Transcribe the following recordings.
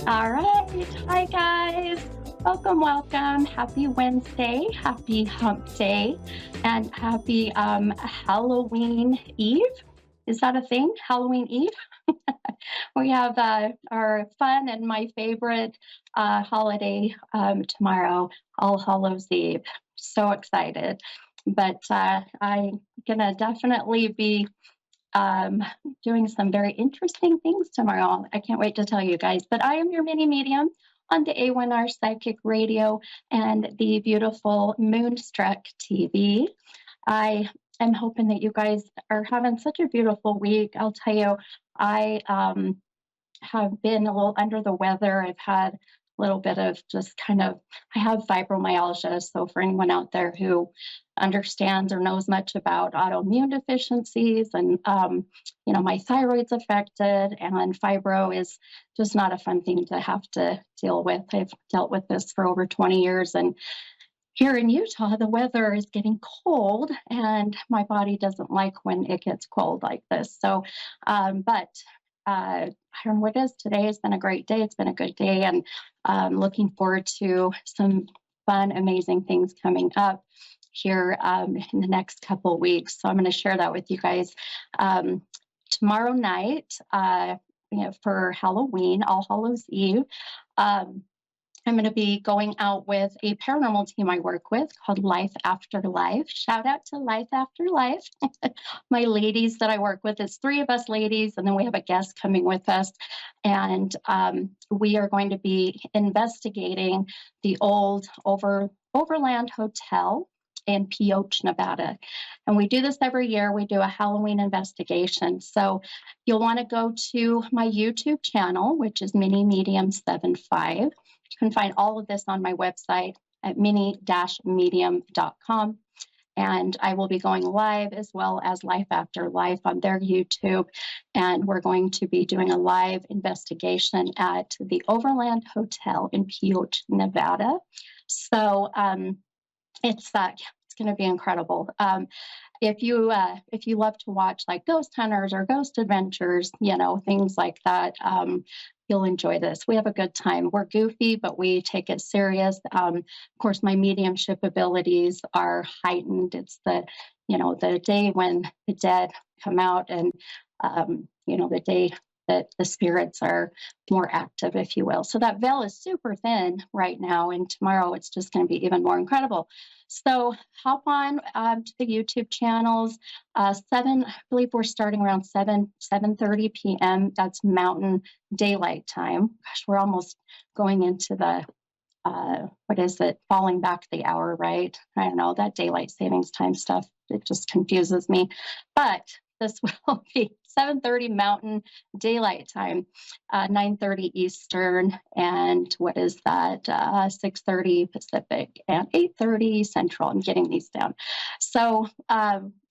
All right. Hi, guys. Welcome, welcome. Happy Wednesday. Happy hump day. And happy Halloween Eve. Is that a thing? Halloween Eve? We have our fun and my favorite holiday tomorrow, All Hallows Eve. So excited. But I'm going to definitely be um, doing some very interesting things tomorrow. I can't wait to tell you guys. But I am your mini medium on the A1R Psychic Radio and the beautiful Moonstruck TV. I am hoping that you guys are having such a beautiful week. I'll tell you, I have been a little under the weather. I've had a little bit of just kind of, I have fibromyalgia. So for anyone out there who understands or knows much about autoimmune deficiencies and, my thyroid's affected and fibro is just not a fun thing to have to deal with. I've dealt with this for over 20 years and here in Utah, the weather is getting cold, and my body doesn't like when it gets cold like this. So, but I don't know what it is. Today has been a great day. It's been a good day, and looking forward to some fun, amazing things coming up here in the next couple of weeks. So I'm going to share that with you guys tomorrow night. For Halloween, All Hallows Eve. I'm going to be going out with a paranormal team I work with called Life After Life. Shout out to Life After Life. My ladies that I work with, it's three of us ladies, and then we have a guest coming with us. And we are going to be investigating the old Overland Hotel in Pioche, Nevada. And we do this every year. We do a Halloween investigation. So you'll want to go to my YouTube channel, which is Mini Medium 75. You can find all of this on my website at mini-medium.com. And I will be going live as well as Life After Life on their YouTube. And we're going to be doing a live investigation at the Overland Hotel in Pioche, Nevada. So it's going to be incredible. If you love to watch like Ghost Hunters or Ghost Adventures, things like that, you'll enjoy this. We have a good time. We're goofy, but we take it serious. Of course, my mediumship abilities are heightened. It's the day when the dead come out and, the day that the spirits are more active, if you will. So that veil is super thin right now, and tomorrow it's just going to be even more incredible. So hop on to the YouTube channels. I believe we're starting around 7:30 p.m. That's Mountain Daylight Time. Gosh, we're almost going into the falling back the hour, right? I don't know, that daylight savings time stuff, it just confuses me. But this will be 7:30 Mountain Daylight Time, 9:30 Eastern, and what is that? 6:30 Pacific and 8:30 Central. I'm getting these down. So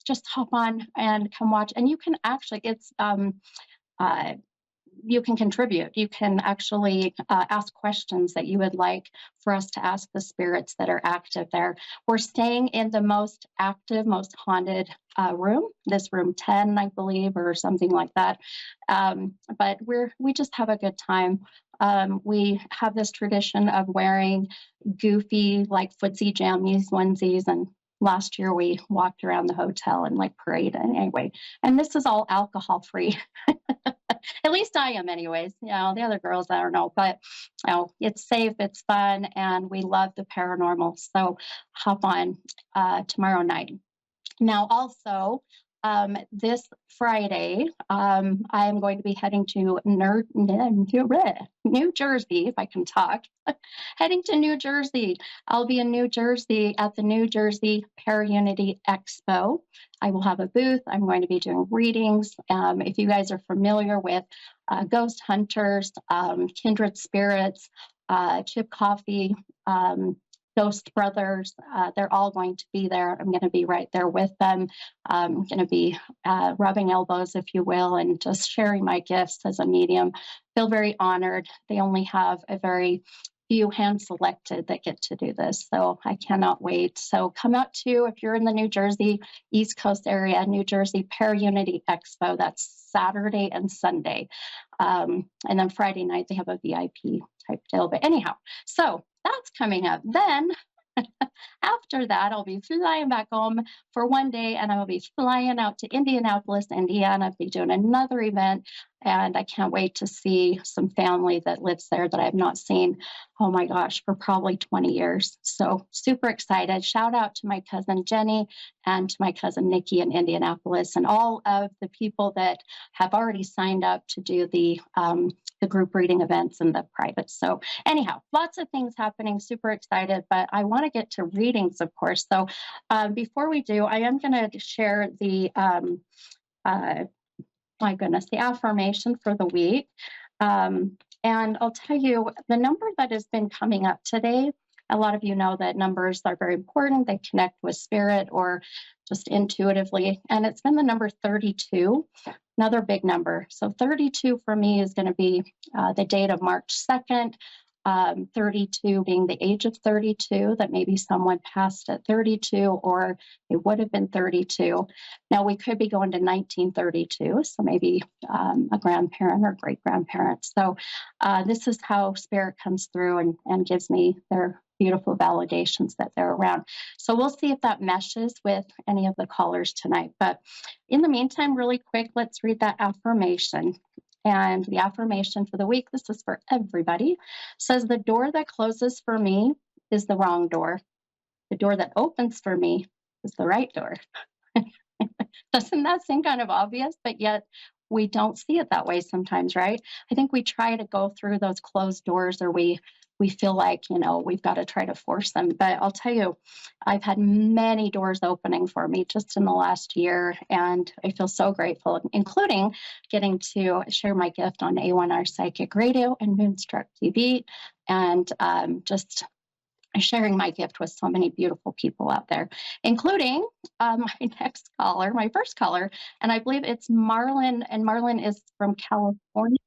just hop on and come watch. And you can actually, you can contribute. You can actually ask questions that you would like for us to ask the spirits that are active there. We're staying in the most active, most haunted room, this room 10, I believe, or something like that. But we just have a good time. We have this tradition of wearing goofy, like footsie jammies, onesies, and last year we walked around the hotel and like parade. And anyway, and this is all alcohol free. At least I am anyways. The other girls, I don't know, but it's safe, it's fun, and we love the paranormal. So hop on tomorrow night. Now, also, this Friday, I am going to be heading to New Jersey, if I can talk. Heading to New Jersey. I'll be in New Jersey at the New Jersey Para-Unity Expo. I will have a booth. I'm going to be doing readings. If you guys are familiar with Ghost Hunters, Kindred Spirits, Chip Coffee, Ghost Brothers, they're all going to be there. I'm going to be right there with them. I'm going to be rubbing elbows, if you will, and just sharing my gifts as a medium. Feel very honored. They only have a very few hand-selected that get to do this, so I cannot wait. So come out to, if you're in the New Jersey, East Coast area, New Jersey Para-Unity Expo. That's Saturday and Sunday. And then Friday night, they have a VIP type deal. But anyhow, so that's coming up. Then after that, I'll be flying back home for one day, and I will be flying out to Indianapolis, Indiana. I'll be doing another event, and I can't wait to see some family that lives there that I have not seen, oh my gosh, for probably 20 years. So super excited. Shout out to my cousin Jenny and to my cousin Nikki in Indianapolis, and all of the people that have already signed up to do the group reading events and the private. So anyhow, lots of things happening, super excited, but I want to get to readings, of course. So before we do, I am going to share the, my goodness, the affirmation for the week. And I'll tell you, the number that has been coming up today, a lot of you know that numbers are very important. They connect with spirit or just intuitively. And it's been the number 32, another big number. So 32 for me is going to be the date of March 2nd. 32 being the age of 32, that maybe someone passed at 32 or it would have been 32. Now we could be going to 1932, so maybe a grandparent or great grandparent. So this is how spirit comes through and gives me their beautiful validations that they're around. So we'll see if that meshes with any of the callers tonight. But in the meantime, really quick, let's read that affirmation. And the affirmation for the week, this is for everybody, says the door that closes for me is the wrong door. The door that opens for me is the right door. Doesn't that seem kind of obvious? But yet we don't see it that way sometimes, right? I think we try to go through those closed doors, or we feel like, we've got to try to force them. But I'll tell you, I've had many doors opening for me just in the last year, and I feel so grateful, including getting to share my gift on A1R Psychic Radio and Moonstruck TV, and just sharing my gift with so many beautiful people out there, including my next caller, my first caller, and I believe it's Marlon, and Marlon is from California.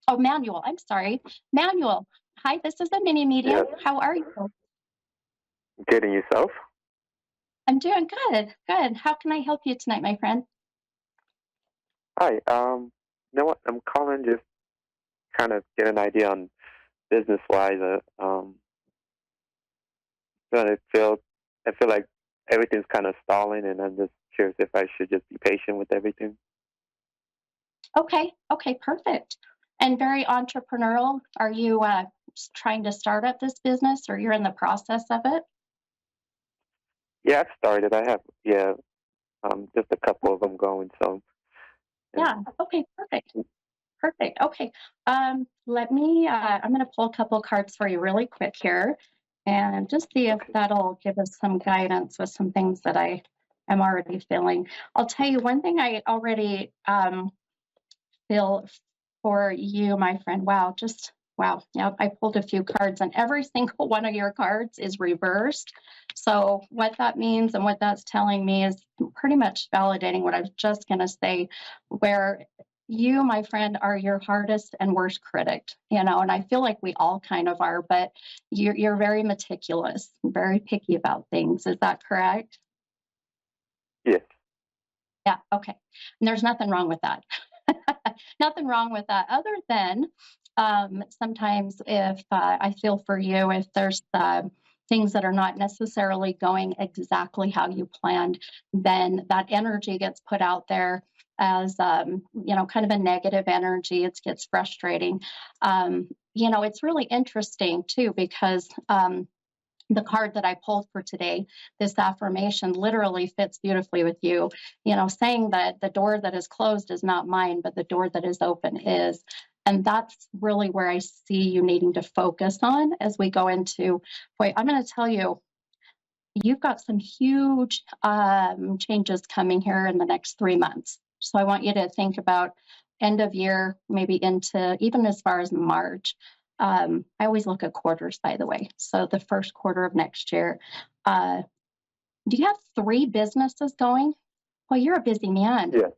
Oh, Manuel, I'm sorry. Manuel, hi, this is a mini medium. Yes. How are you? Getting yourself? I'm doing good, good. How can I help you tonight, my friend? Hi. You know what? I'm calling just kind of get an idea on business wise. I feel I feel like everything's kind of stalling, and I'm just curious if I should just be patient with everything. Okay, okay, perfect. And very entrepreneurial. Are you trying to start up this business, or you're in the process of it? Yeah, I've started. I have just a couple of them going. So Yeah, and okay, perfect. Perfect. Okay. Let me, I'm going to pull a couple cards for you really quick here and just see if okay. that'll give us some guidance with some things that I am already feeling. I'll tell you one thing I already feel for you, my friend. Wow, just wow. Yeah, I pulled a few cards, and every single one of your cards is reversed. So, what that means and what that's telling me is pretty much validating what I was just going to say, where you, my friend, are your hardest and worst critic, and I feel like we all kind of are, but you're very meticulous, very picky about things. Is that correct? Yes. Yeah, okay. And there's nothing wrong with that. Nothing wrong with that, other than sometimes if I feel for you, if there's things that are not necessarily going exactly how you planned, then that energy gets put out there as, kind of a negative energy. It gets frustrating. It's really interesting too, because the card that I pulled for today, this affirmation literally fits beautifully with you, saying that the door that is closed is not mine, but the door that is open is. And that's really where I see you needing to focus on as we go into, boy, I'm going to tell you, you've got some huge changes coming here in the next 3 months. So I want you to think about end of year, maybe into even as far as March. I always look at quarters, by the way. So the first quarter of next year. Uh, do you have 3 businesses going? Well, you're a busy man. Yes.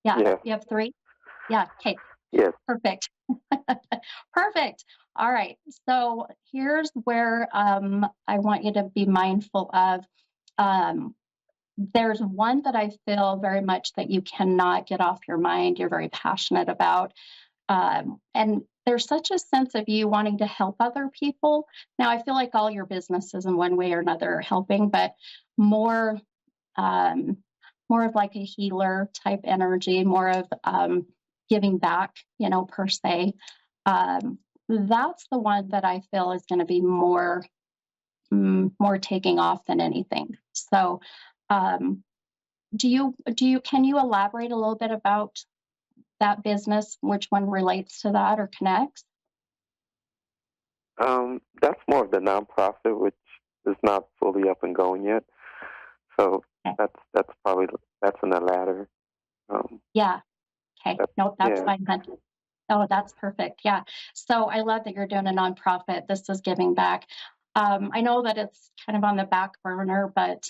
Yeah, Yes. you have 3? Yeah, okay, Yes. perfect. Perfect. All right. So here's where I want you to be mindful of. Um, there's one that I feel very much that you cannot get off your mind. You're very passionate about. And there's such a sense of you wanting to help other people. Now, I feel like all your businesses in one way or another are helping, but more um, more of like a healer type energy, more of giving back, per se. That's the one that I feel is going to be more taking off than anything. So, um, can you elaborate a little bit about that business? Which one relates to that or connects? That's more of the nonprofit, which is not fully up and going yet. So Okay. that's probably that's in the latter. Um, Yeah. Okay. that, No, that's yeah. fine then. Oh, that's perfect. Yeah. So I love that you're doing a nonprofit. This is giving back. I know that it's kind of on the back burner, but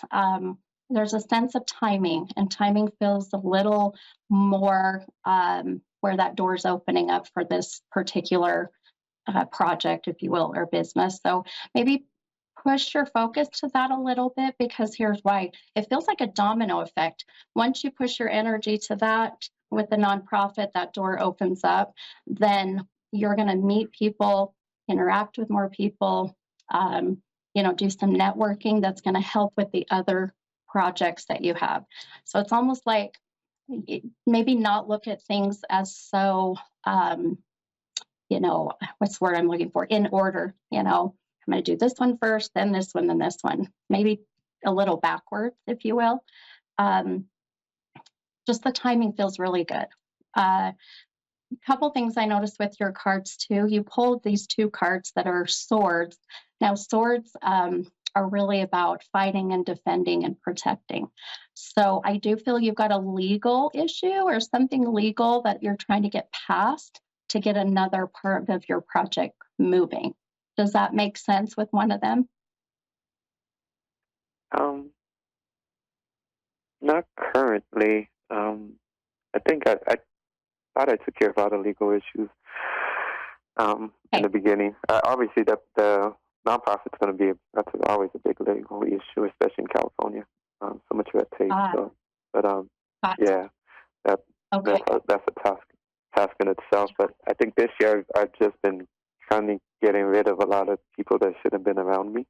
there's a sense of timing, and timing feels a little more where that door's opening up for this particular project, if you will, or business. So maybe push your focus to that a little bit, because here's why. It feels like a domino effect. Once you push your energy to that with the nonprofit, that door opens up, then you're going to meet people, interact with more people, do some networking that's going to help with the other projects that you have. So it's almost like maybe not look at things as so what's the word I'm looking for? In order, I'm going to do this one first, then this one, then this one. Maybe a little backwards, if you will. Um, just the timing feels really good. A couple things I noticed with your cards too. You pulled these two cards that are swords. Now, swords are really about fighting and defending and protecting. So I do feel you've got a legal issue or something legal that you're trying to get past to get another part of your project moving. Does that make sense with one of them? Um, Not currently. I think I thought I took care of all the legal issues in Okay. the beginning. Obviously, the nonprofit's going to be always a big legal issue, especially in California. So much red tape. Ah, So, but got yeah, that okay. that's a task in itself. But I think this year I've just been kind of getting rid of a lot of people that should have been around me.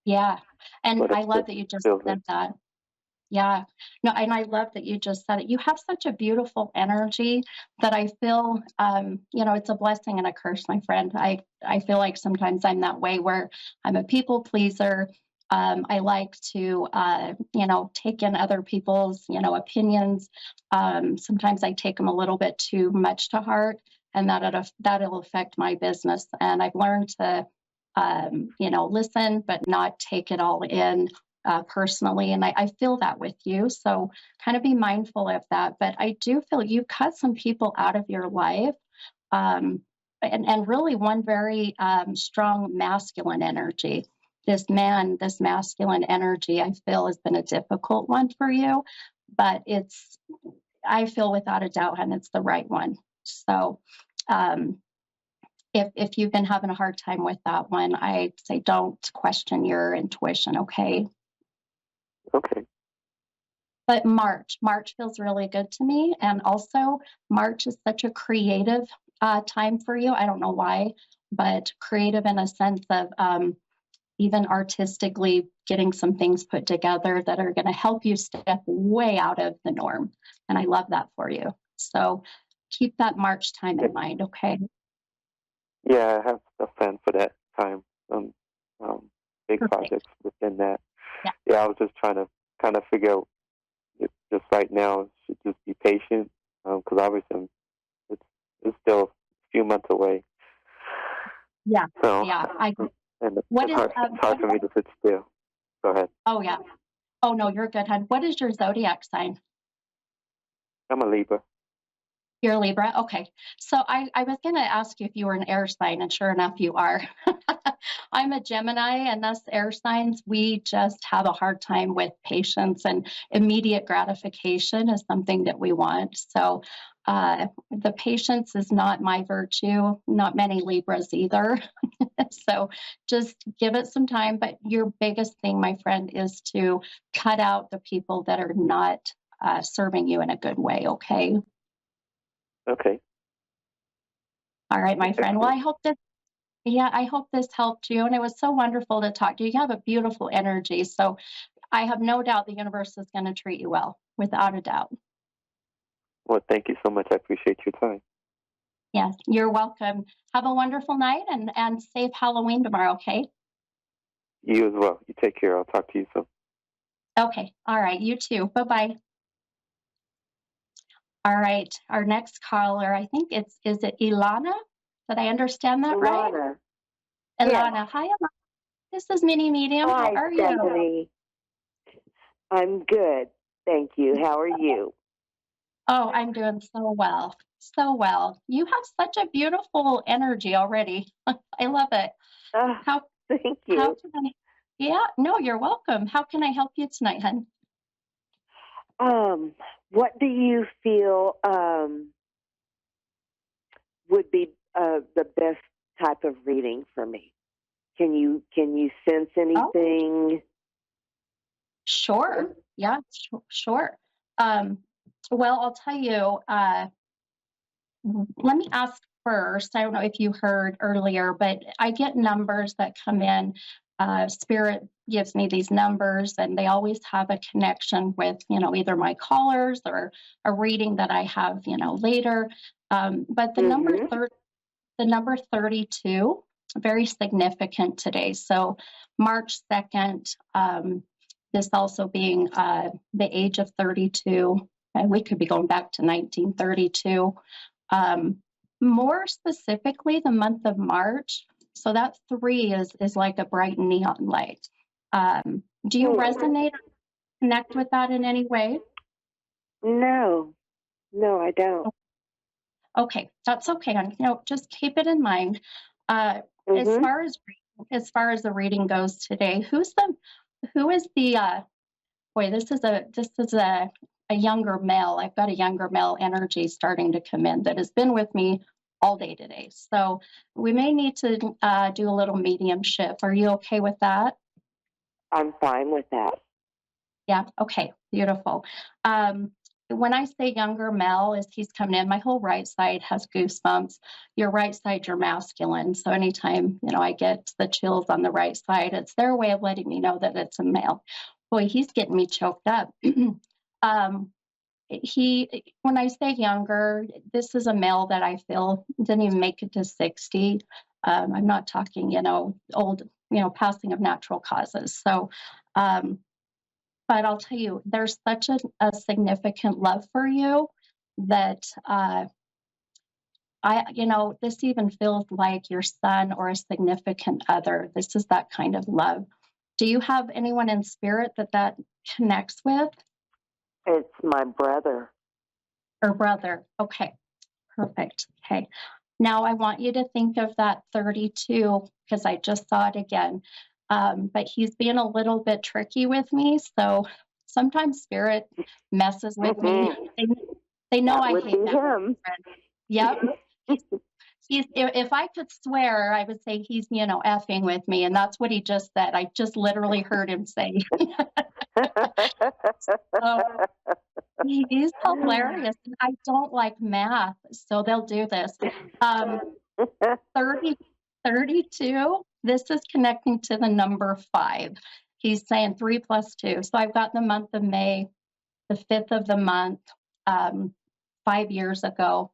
Yeah. And But I it love that you just feels like said that. Yeah. No, and I love that you just said it. You have such a beautiful energy that I feel, it's a blessing and a curse, my friend. I feel like sometimes I'm that way where I'm a people pleaser. I like to, take in other people's, opinions. Sometimes I take them a little bit too much to heart, and that'll affect my business. And I've learned to, listen, but not take it all in personally. And I feel that with you. So kind of be mindful of that. But I do feel you've cut some people out of your life. Um, and really one very strong masculine energy. This masculine energy, I feel has been a difficult one for you, but I feel without a doubt, and it's the right one. So, um, if you've been having a hard time with that one, I say don't question your intuition. Okay. okay. But March feels really good to me. And also, March is such a creative time for you. I don't know why, but creative in a sense of even artistically getting some things put together that are going to help you step way out of the norm. And I love that for you. So keep that March time in mind. Okay. Yeah, I have a plan for that time. Some big Perfect. projects within that. Yeah. Yeah, I was just trying to kind of figure out just right now, should just be patient because obviously it's it's still a few months away. Yeah. So, Yeah. and What is, it's hard for me to sit still. Go ahead. oh, yeah. Oh, no, you're good, hon. What is your zodiac sign? I'm a Libra. You're a Libra? Okay. So I was going to ask you if you were an air sign, and sure enough, you are. I'm a Gemini, and us air signs, we just have a hard time with patience, and immediate gratification is something that we want. So The patience is not my virtue, not many Libras either. So just give it some time. But your biggest thing, my friend, is to cut out the people that are not serving you in a good way, okay? Okay. All right, my friend. Well, Excellent. I hope this helped you. And it was so wonderful to talk to you. You have a beautiful energy. So I have no doubt the universe is going to treat you well, without a doubt. Well, thank you so much. I appreciate your time. Yes, you're welcome. Have a wonderful night and safe Halloween tomorrow, okay? You as well. You take care. I'll talk to you soon. Okay. All right. You too. Bye bye. All right. Our next caller, I think is it Ilana? Did I understand that right? Lana. Yes. Ilana. Hi, Ilana. This is Mini Medium. How Hi, are you? Stephanie. I'm good. Thank you. How are you? Oh, I'm doing so well. So well. You have such a beautiful energy already. I love it. Ah, How thank how you. can I Yeah, no, you're welcome. How can I help you tonight, hun? What do you feel would be the best type of reading for me? Can you sense Oh, anything? sure. Yeah, sure. Um, well, I'll tell you, let me ask first. I don't know if you heard earlier, but I get numbers that come in. Spirit gives me these numbers, and they always have a connection with, either my callers or a reading that I have, later. But Mm-hmm. the number 32, very significant today. So March 2nd, this also being the age of 32, and we could be going back to 1932. Um, More specifically, the month of March. So that three is like a bright neon light. Do you resonate or connect with that in any way? No, no, I don't. Okay, that's okay. And just keep it in mind. Uh, as Mm-hmm. far as the reading goes today, who is the boy? This is a younger male. I've got a younger male energy starting to come in that has been with me all day today. So we may need to do a little mediumship. Are you okay with that? I'm fine with that. Yeah. Okay. Beautiful. Um, when I say younger male, as he's coming in, my whole right side has goosebumps. Your right side, you're masculine. So anytime, I get the chills on the right side, it's their way of letting me know that it's a male. Boy, he's getting me choked up. um, when I say younger, this is a male that I feel didn't even make it to 60. I'm not talking, old, passing of natural causes. So, um, but I'll tell you, there's such a significant love for you that this even feels like your son or a significant other. This is that kind of love. Do you have anyone in spirit that connects with, It's my brother. or brother? Okay, perfect. Okay. Now I want you to think of that 32 because I just saw it again. But he's being a little bit tricky with me. So sometimes spirit messes with me. Mm-hmm. They know That I would be hate that. him. Yep. If I could swear, I would say he's, effing with me. And that's what he just said. I just literally heard him say. So he's hilarious. I don't like math, so they'll do this. Um, 30, 32. This is connecting to the number 5. He's saying 3 plus 2. So I've got the month of May, the 5th of the month, 5 years ago.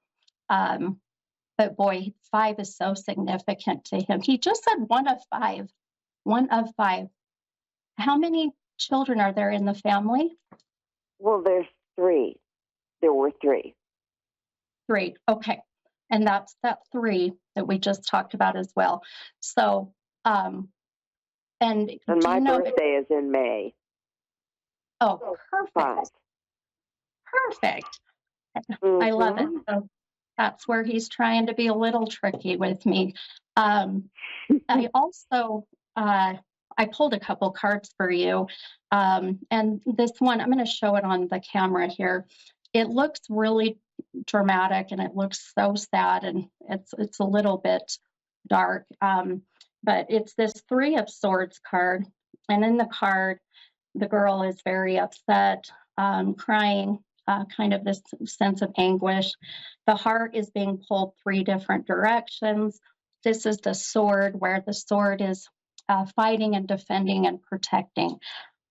But boy, 5 is so significant to him. He just said 1 of 5. 1 of 5. How many children are there in the family? Well, there's 3. There were 3. 3. Okay. And that's that 3 that we just talked about as well. So, and And do my you know? birthday is in May. Oh, 5. perfect. Perfect. I love it. Mm-hmm. So that's where he's trying to be a little tricky with me. I also, I pulled a couple cards for you. And this one, I'm going to show it on the camera here. It looks really dramatic, and it looks so sad, and it's a little bit dark. But it's this Three of Swords card, and in the card, the girl is very upset, crying, kind of this sense of anguish. The heart is being pulled three different directions. This is the sword, where the sword is fighting and defending and protecting.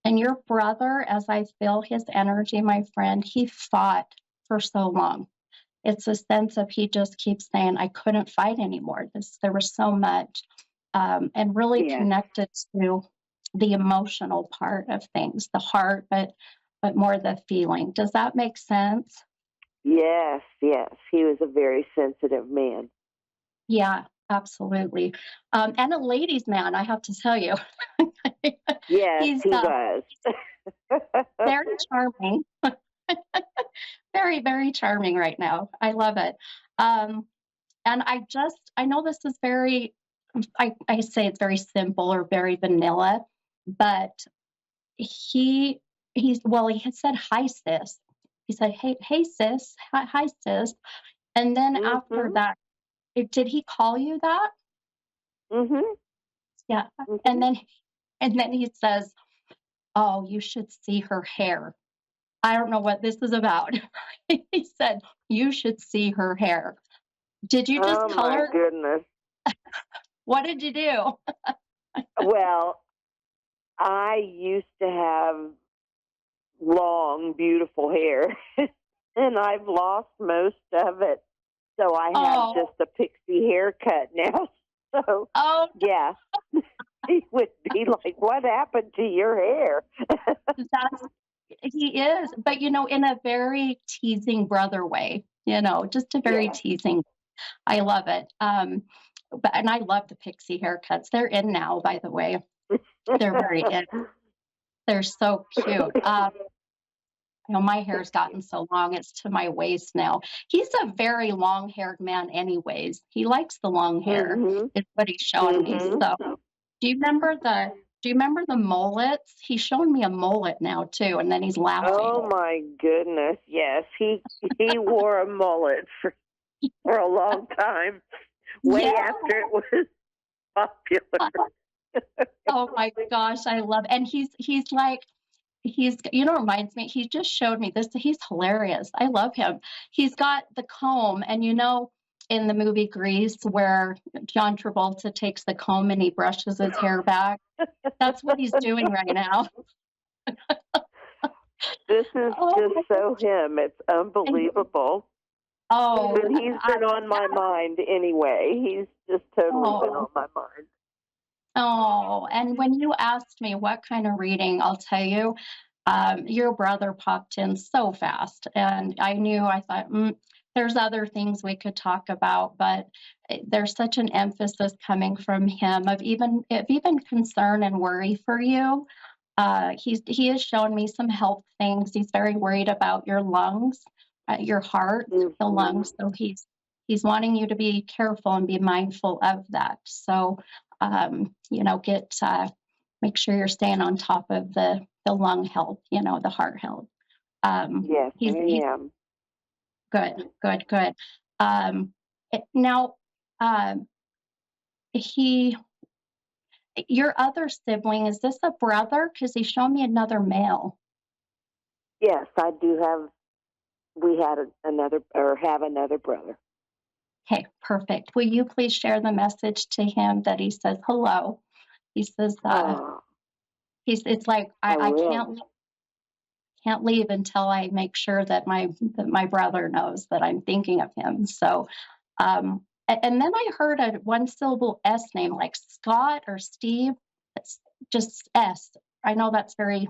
And your brother, as I feel his energy, my friend, he fought for so long. It's a sense of he just keeps saying, I couldn't fight anymore. There was so much, and really connected to the emotional part of things, the heart, but more the feeling. Does that make sense? Yes, yes. He was a very sensitive man. Yeah, absolutely. And a ladies' man, I have to tell you. Yes, He's he was. very charming. Very, very charming right now. I love it. Um, and I know this is very, I say it's very simple or very vanilla, but he, he had said, hi, sis. He said, hey, sis. Hi, sis. And then after that, did he call you that? Mm-hmm. Yeah. Mm-hmm. And then he says, oh, you should see her hair. I don't know what this is about. He said, you should see her hair. Did you just Oh, color? my goodness. What did you do? Well, I used to have long, beautiful hair, and I've lost most of it. So I have just a pixie haircut now. So, yeah, he would be like, what happened to your hair? He is, but in a very teasing brother way, just a very teasing. I love it. And I love the pixie haircuts. They're in now, by the way. They're very in. They're so cute. My hair's gotten so long, it's to my waist now. He's a very long-haired man anyways. He likes the long hair, is what he's showing me. So do you remember the mullets? He's showing me a mullet now too, and then he's laughing. Oh my goodness, yes. He wore a mullet for a long time, way after it was popular. Oh my gosh, I love, and he's like, reminds me, he just showed me this. He's hilarious. I love him. He's got the comb, and in the movie Grease, where John Travolta takes the comb and he brushes his hair back. That's what he's doing right now. This is just so him. It's unbelievable. Oh, but he's been on my mind anyway. He's just totally been on my mind. Oh, and when you asked me what kind of reading, I'll tell you, your brother popped in so fast, and I thought, there's other things we could talk about, but there's such an emphasis coming from him of even concern and worry for you. He has shown me some health things. He's very worried about your lungs, your heart, the lungs. So he's wanting you to be careful and be mindful of that. So make sure you're staying on top of the lung health, the heart health. Yes, I am. Good. Now, your other sibling, is this a brother? Because he's shown me another male. Yes, I do have. We had have another brother. Okay, perfect. Will you please share the message to him that he says hello? He says, it's like, I can't leave until I make sure that my brother knows that I'm thinking of him. So, and then I heard a one syllable S name like Scott or Steve. It's just S. I know that's very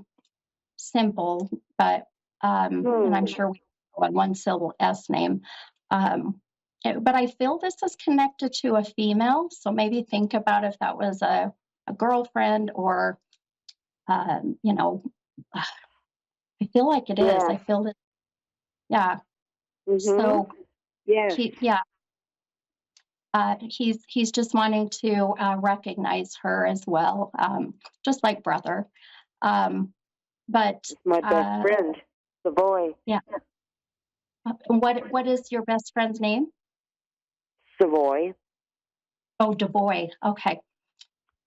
simple, but and I'm sure we know a one syllable S name. But I feel this is connected to a female. So maybe think about if that was a girlfriend or, I feel like it is. I feel that. Yeah. So he's just wanting to recognize her as well, just like brother. But my best friend, the boy. Yeah. What is your best friend's name? Savoy. Oh, Devoy. Okay.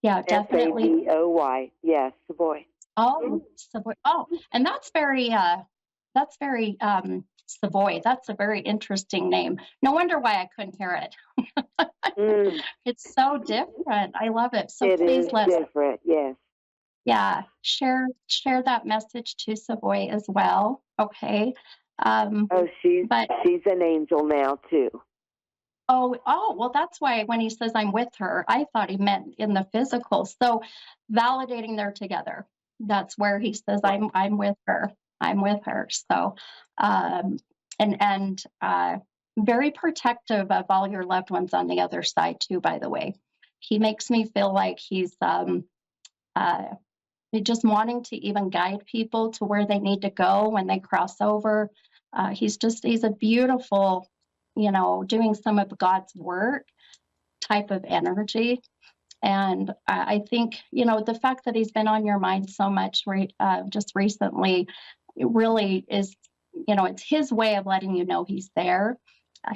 Yeah, definitely. Savoy. Yes, Savoy. Oh, Savoy. Oh, and that's very Savoy. That's a very interesting name. No wonder why I couldn't hear it. Mm, It's so different. I love it. So it please is let's, different. Yes. yeah, share that message to Savoy as well. Okay. Um, Oh, but she's an angel now too. well, that's why when he says I'm with her, I thought he meant in the physical. So validating they're together. That's where he says I'm with her. I'm with her. So and very protective of all your loved ones on the other side too, by the way. He makes me feel like he's uh just wanting to even guide people to where they need to go when they cross over. He's a beautiful, doing some of God's work type of energy. And I think, the fact that he's been on your mind so much just recently, it really is, it's his way of letting you know he's there.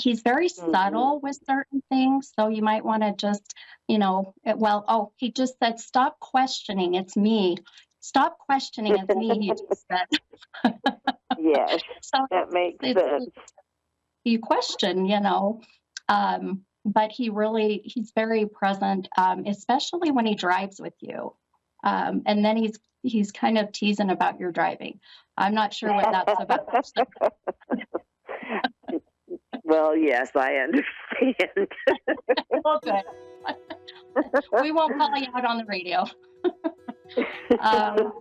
He's very subtle with certain things. So you might want to just, he just said, stop questioning. It's me. Stop questioning. It's me. He just said. Yes, So that makes it's sense. you question, but he's very present, especially when he drives with you. And then he's kind of teasing about your driving. I'm not sure what that's about. Well, yes, I understand. Well, good. We won't call you out on the radio. Um,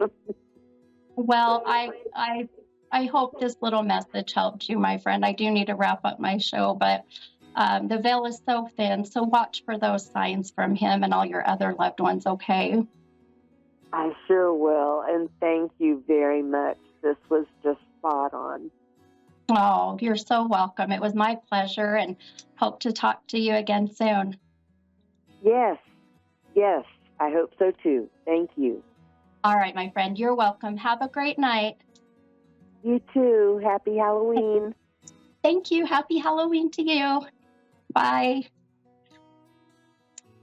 well, I hope this little message helped you, my friend. I do need to wrap up my show, but the veil is so thin, so watch for those signs from him and all your other loved ones, okay? I sure will, and thank you very much. This was just spot on. Oh, you're so welcome. It was my pleasure, and hope to talk to you again soon. Yes, I hope so too. Thank you. All right, my friend, you're welcome. Have a great night. You too. Happy Halloween. Thank you. Happy Halloween to you. Bye.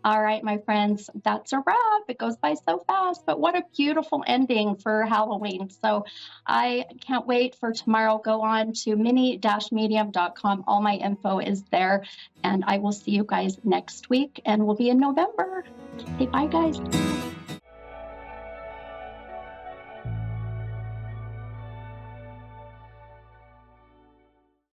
All right, my friends, that's a wrap. It goes by so fast, but what a beautiful ending for Halloween. So I can't wait for tomorrow. Go on to mini-medium.com. All my info is there, and I will see you guys next week, and we'll be in November. Okay, bye, guys.